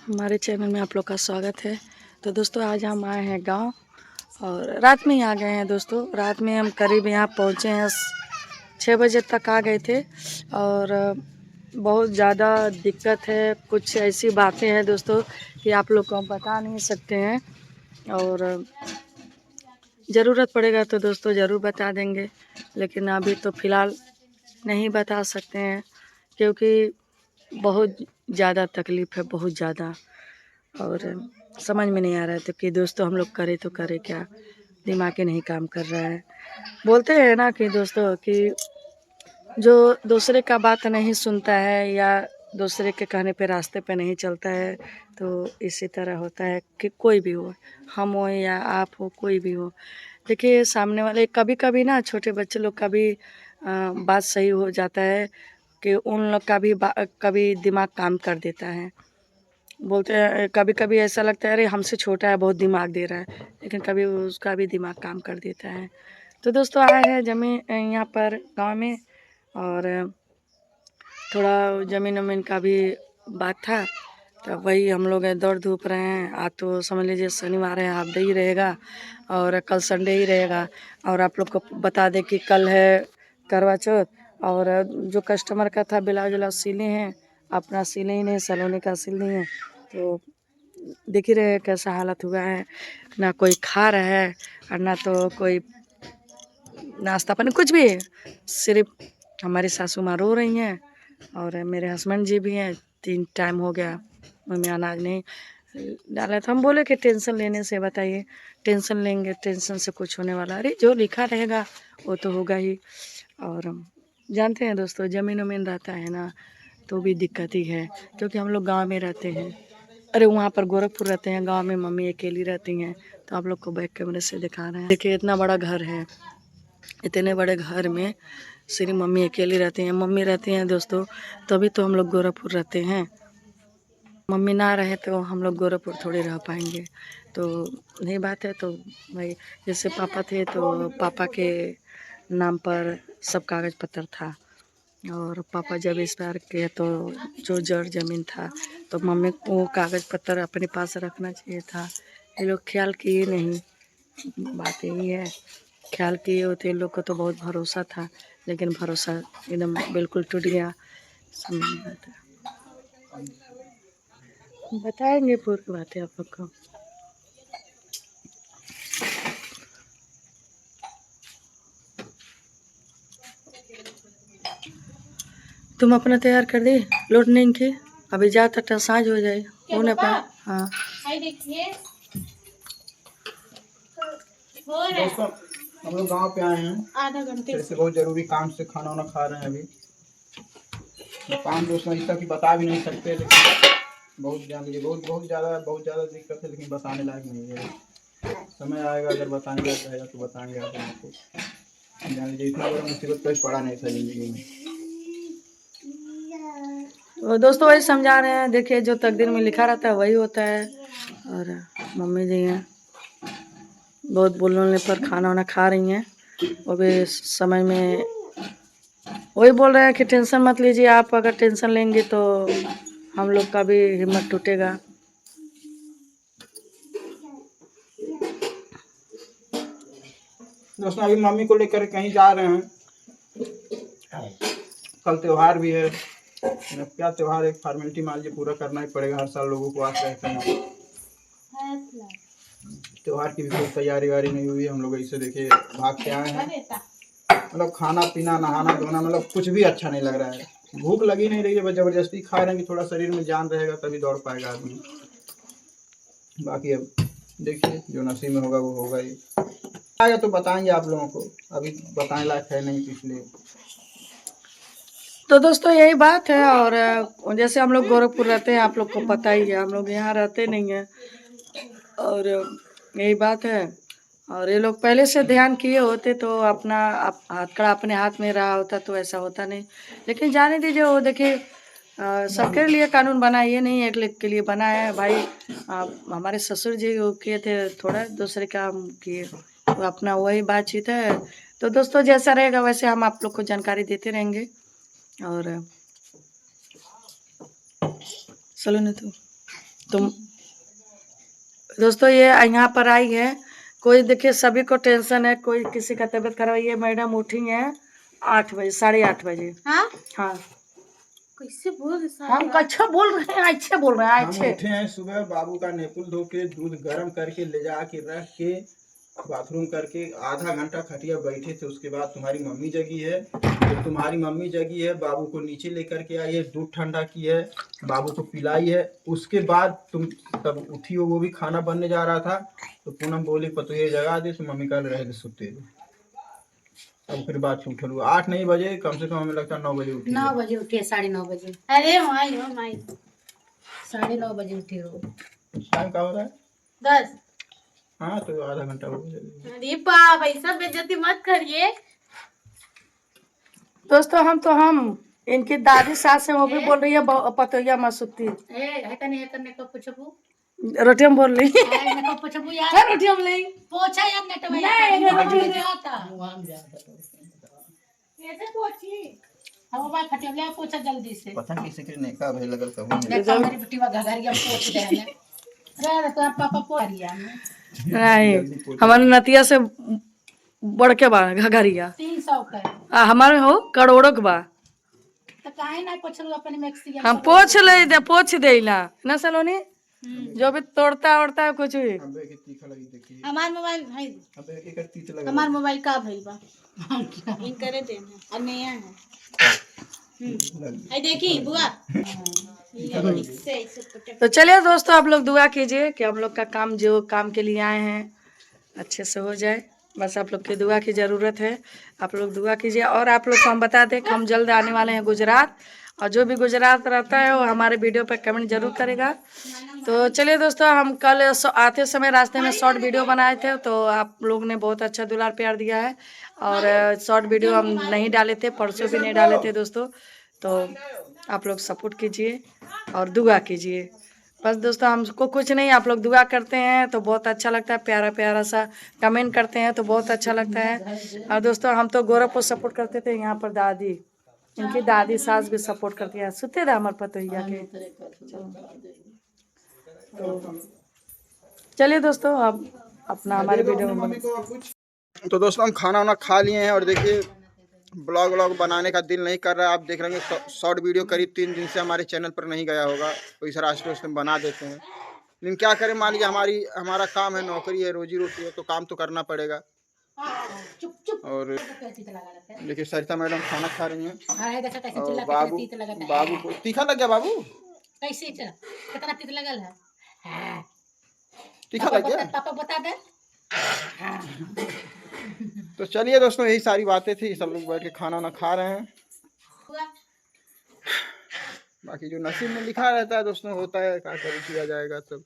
हमारे चैनल में आप लोग का स्वागत है। तो दोस्तों आज हम आए हैं गांव और रात में ही आ गए हैं। दोस्तों रात में हम करीब यहाँ पहुँचे हैं 6 बजे तक आ गए थे और बहुत ज़्यादा दिक्कत है। कुछ ऐसी बातें हैं दोस्तों कि आप लोग को हम बता नहीं सकते हैं और ज़रूरत पड़ेगा तो दोस्तों ज़रूर बता देंगे, लेकिन अभी तो फ़िलहाल नहीं बता सकते हैं क्योंकि बहुत ज़्यादा तकलीफ़ है, बहुत ज़्यादा। और समझ में नहीं आ रहा है तो कि दोस्तों हम लोग करें तो करें क्या, दिमाग ही नहीं काम कर रहा है। बोलते हैं ना कि दोस्तों कि जो दूसरे का बात नहीं सुनता है या दूसरे के कहने पे रास्ते पे नहीं चलता है, तो इसी तरह होता है कि कोई भी हो, हम हो या आप हो, कोई भी हो। देखिए सामने वाले कभी कभी ना छोटे बच्चे लोग का भी बात सही हो जाता है कि उन लोग का भी कभी दिमाग काम कर देता है। बोलते हैं कभी कभी ऐसा लगता है अरे हमसे छोटा है बहुत दिमाग दे रहा है, लेकिन कभी उसका भी दिमाग काम कर देता है। तो दोस्तों आए हैं जमीन यहाँ पर गांव में और थोड़ा ज़मीन वमीन का भी बात था, तो वही हम लोग दौड़ धूप रहे हैं। आज तो समझ लीजिए शनिवार है, हाफ डे ही रहेगा और कल संडे ही रहेगा। और आप लोग को बता दें कि कल है करवा चौथ और जो कस्टमर का था ब्लाउज व्लाउज सिले हैं, अपना सिले ही नहीं, सलोनी का सिल नहीं है। तो देख ही रहे कैसा हालत हुआ है, ना कोई खा रहा है और ना तो कोई नाश्ता पानी कुछ भी। सिर्फ हमारी सासू माँ रो रही हैं और मेरे हस्बैंड जी भी हैं। 3 टाइम हो गया मम्मी अनाज नहीं डाला। तो हम बोले कि टेंशन लेने से, बताइए टेंशन लेंगे, टेंशन से कुछ होने वाला, अरे जो लिखा रहेगा वो तो होगा ही। और जानते हैं दोस्तों ज़मीन वमीन रहता है ना तो भी दिक्कत ही है, क्योंकि हम लोग गांव में रहते हैं। अरे वहाँ पर गोरखपुर रहते हैं, गांव में मम्मी अकेली रहती हैं। तो आप लोग को बैक कैमरे से दिखा रहे हैं। देखिए इतना बड़ा घर है, इतने बड़े घर में सिर्फ मम्मी अकेली रहती हैं। मम्मी रहती हैं दोस्तों तभी तो हम लोग गोरखपुर रहते हैं। मम्मी ना रहे तो हम लोग गोरखपुर थोड़ी रह पाएंगे। तो यही बात है। तो भाई जैसे पापा थे तो पापा के नाम पर सब कागज़ पत्र था और पापा जब एक्सपायर किए तो जो जड़ ज़मीन था तो मम्मी को कागज़ पत्र अपने पास रखना चाहिए था। ये लोग ख्याल किए नहीं, बात यही है। ख्याल किए होते लोग को तो बहुत भरोसा था, लेकिन भरोसा एकदम बिल्कुल टूट गया। समझ नहीं आता, बताएंगे पूरी बातें आप लोग को। तुम अपना तैयार कर दी लोट नहीं की, अभी जा तक साँझ हो जाए होने पर। हाँ देखिए दोस्तों हम लोग गांव पे आए हैं आधा घंटे से, बहुत जरूरी काम से खाना वाना खा रहे हैं। अभी तो काम दोस्तों इस तक बता भी नहीं सकते, लेकिन बहुत जान लीजिए बहुत ज़्यादा दिक्कत है, लेकिन बताने लायक नहीं है। समय आएगा अगर बताने लायक रहेगा तो बताएंगे आप लोगों को। जान लीजिए इतना बड़ा मुसीबत कभी पड़ा नहीं था जिंदगी में। तो दोस्तों वही समझा रहे हैं, देखिए जो तकदीर में लिखा रहता है वही होता है। और मम्मी जी हैं बहुत बोलने पर खाना वाना खा रही हैं, वो भी समय में वही बोल रहे हैं कि टेंशन मत लीजिए, आप अगर टेंशन लेंगे तो हम लोग का भी हिम्मत टूटेगा। दोस्तों अभी मम्मी को लेकर कहीं जा रहे हैं, कल त्योहार भी है। क्या त्योहार है, फॉर्मेलिटी मान लीजिए पूरा करना ही पड़ेगा, हर साल लोगों को आस रहते हैं। त्योहार की भी कोई तैयारी वारी नहीं हुई, हम लोग ऐसे देखिए भाग के आए हैं। मतलब खाना पीना नहाना धोना मतलब कुछ भी अच्छा नहीं लग रहा है। भूख लगी नहीं रही है, बस जबरदस्ती खा रहे हैं कि थोड़ा शरीर में जान रहेगा तभी दौड़ पाएगा आदमी। बाकी अब देखिए जो नसीब में होगा वो होगा ही। आएगा तो बताएंगे आप लोगों को, अभी बताने लायक है नहीं इसलिए। तो दोस्तों यही बात है। और जैसे हम लोग गोरखपुर रहते हैं, आप लोग को पता ही है, हम लोग यहाँ रहते नहीं हैं और यही बात है। और ये लोग पहले से ध्यान किए होते तो अपना हथकड़ा अपने हाथ में रहा होता तो ऐसा होता नहीं। लेकिन जाने दीजिए, वो देखिए सबके लिए कानून बना, ये नहीं एक लोग के लिए बना है भाई। हमारे ससुर जी वो किए थे, थोड़ा दूसरे काम किए, तो अपना वही बातचीत है। तो दोस्तों जैसा रहेगा वैसे हम आप लोग को जानकारी देते रहेंगे। और चलो नहीं तो तुम दोस्तों ये यहाँ पर आई है, कोई देखिए सभी को टेंशन है, कोई किसी का तबीयत खराब है। ये मैडम उठी है 8 बजे, 8:30 बजे। हाँ हाँ कैसे बोल रहे, हम अच्छा बोल रहे हैं, अच्छे बोल रहे हैं। हम उठे हैं सुबह, बाबू का नेपुल धो के दूध गर्म करके ले जा के रख के बाथरूम करके आधा घंटा खटिया बैठे थे। उसके बाद तुम्हारी मम्मी जगी है, तो तुम्हारी मम्मी जगी है, बाबू को नीचे लेकर के आई है, दूध ठंडा की है, बाबू को पिलाई है। उसके बाद तुम तब उठी हो, वो भी खाना बनने जा रहा था, तो पूनम बोली पतोहे जगा दे, तो मम्मी कल रहे सुते। अब फिर बात से उठल 8 नहीं बजे, कम से कम हमें लगता है 9 बजे उठी। 9 बजे उठे, 9:30 बजे। अरे माई हो माई, 9:30 बजे उठे हो। टाइम का हो रहा है 10। हाँ तो आधा घंटा हो गया। अरे बाप, ऐसा बेइज्जती मत करिए दोस्तों। हम इनकी दादी सास है, वो भी बोल रही है पतोहिया मसूती। है करने को पूछबू, रोटियां बोल रही है को पूछबू यार, रोटियां नहीं पोछा यार नेट में नहीं, रोटी में आता कैसे पोछी। हम बाय खटिया ले पोछा जल्दी से, पता किसी के नेका भई लगल कहूं देखा हमारी बेटी वा घघरिया पोछ दे हमें। रे तो पापा पोरिया नहीं, हमारे नतिया से बढ़ के बा घघरिया 300 का हमारे हो करोड़ों के बा। तो काहे ना पोछलू अपने मैक्सी। हम पोछ दे ना सलोनी, जो भी तोड़ता ओड़ता है कुछ भी। अबे के तीखा लगी देखिए, हमार मोबाइल है, अबे के तीत लगा। हमार मोबाइल का भइल बा इन करे दे और नया है। आई देखी बुआ। तो चलिए दोस्तों, आप लोग दुआ कीजिए कि हम लोग का काम जो काम के लिए आए हैं अच्छे से हो जाए। बस आप लोग की दुआ की ज़रूरत है, आप लोग दुआ कीजिए। और आप लोग को हम बता दें कि हम जल्द आने वाले हैं गुजरात, और जो भी गुजरात रहता है वो हमारे वीडियो पर कमेंट जरूर करेगा। तो चलिए दोस्तों, हम कल आते समय रास्ते में शॉर्ट वीडियो बनाए थे, तो आप लोग ने बहुत अच्छा दुलार प्यार दिया है। और शॉर्ट वीडियो हम नहीं डाले थे, परसों भी नहीं डाले थे दोस्तों। तो आप लोग सपोर्ट कीजिए और दुआ कीजिए। बस दोस्तों, हमको कुछ नहीं, आप लोग दुआ करते हैं तो बहुत अच्छा लगता है, प्यारा प्यारा सा कमेंट करते हैं तो बहुत अच्छा लगता है। और दोस्तों, हम तो गौरव को सपोर्ट करते थे, यहाँ पर दादी, इनकी दादी सास भी सपोर्ट करती है। सुते थे हमारे पतोहिया के। चलिए दोस्तों, अब अपना हमारे वीडियो में। तो दोस्तों, हम खाना वाना खा लिए हैं, और देखिए ब्लॉग बनाने का दिल नहीं कर रहा है। आप देख रहे हैं शॉर्ट वीडियो करीब 3 दिन से हमारे चैनल पर नहीं गया होगा, तो इस रास्ते उसमें बना देते हैं। लेकिन क्या करें, मान लीजिए हमारा काम है, नौकरी है, रोजी रोटी है, तो काम तो करना पड़ेगा। और देखिए सरिता मैडम खाना खा रही हैं, और बाबू को तीखा लग गया। बाबू कैसे कितना तीत लगल है, तीखा लग गया, पापा बता दे। तो चलिए दोस्तों, यही सारी बातें थी, सब लोग बैठ के खाना ना खा रहे हैं। बाकी जो नसीब में लिखा रहता है दोस्तों, होता है, क्या किया जाएगा सब।